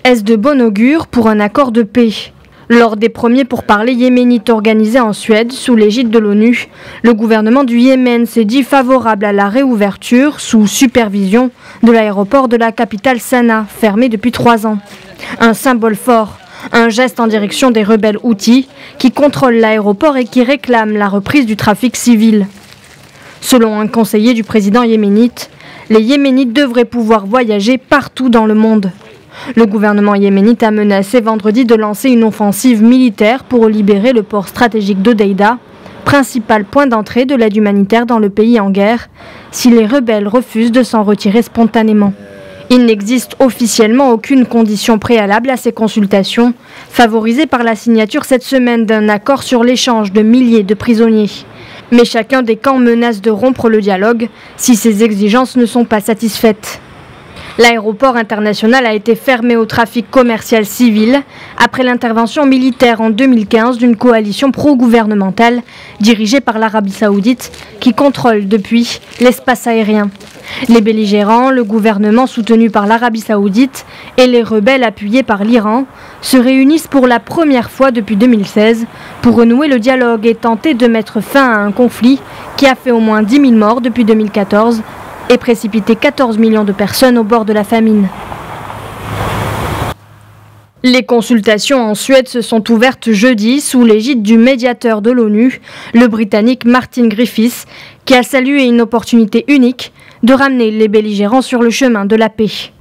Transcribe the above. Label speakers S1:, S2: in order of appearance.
S1: Est-ce de bon augure pour un accord de paix? Lors des premiers pourparlers yéménites organisés en Suède sous l'égide de l'ONU, le gouvernement du Yémen s'est dit favorable à la réouverture sous supervision de l'aéroport de la capitale Sanaa, fermé depuis 3 ans. Un symbole fort, un geste en direction des rebelles houthis qui contrôlent l'aéroport et qui réclament la reprise du trafic civil. Selon un conseiller du président yéménite, les Yéménites devraient pouvoir voyager partout dans le monde. Le gouvernement yéménite a menacé vendredi de lancer une offensive militaire pour libérer le port stratégique d'Hodeïda, principal point d'entrée de l'aide humanitaire dans le pays en guerre, si les rebelles refusent de s'en retirer spontanément. Il n'existe officiellement aucune condition préalable à ces consultations, favorisées par la signature cette semaine d'un accord sur l'échange de milliers de prisonniers. Mais chacun des camps menace de rompre le dialogue si ces exigences ne sont pas satisfaites. L'aéroport international a été fermé au trafic commercial civil après l'intervention militaire en 2015 d'une coalition pro-gouvernementale dirigée par l'Arabie Saoudite qui contrôle depuis l'espace aérien. Les belligérants, le gouvernement soutenu par l'Arabie Saoudite et les rebelles appuyés par l'Iran se réunissent pour la première fois depuis 2016 pour renouer le dialogue et tenter de mettre fin à un conflit qui a fait au moins 10 000 morts depuis 2014 et précipité 14 millions de personnes au bord de la famine. Les consultations en Suède se sont ouvertes jeudi sous l'égide du médiateur de l'ONU, le Britannique Martin Griffiths, qui a salué une opportunité unique de ramener les belligérants sur le chemin de la paix.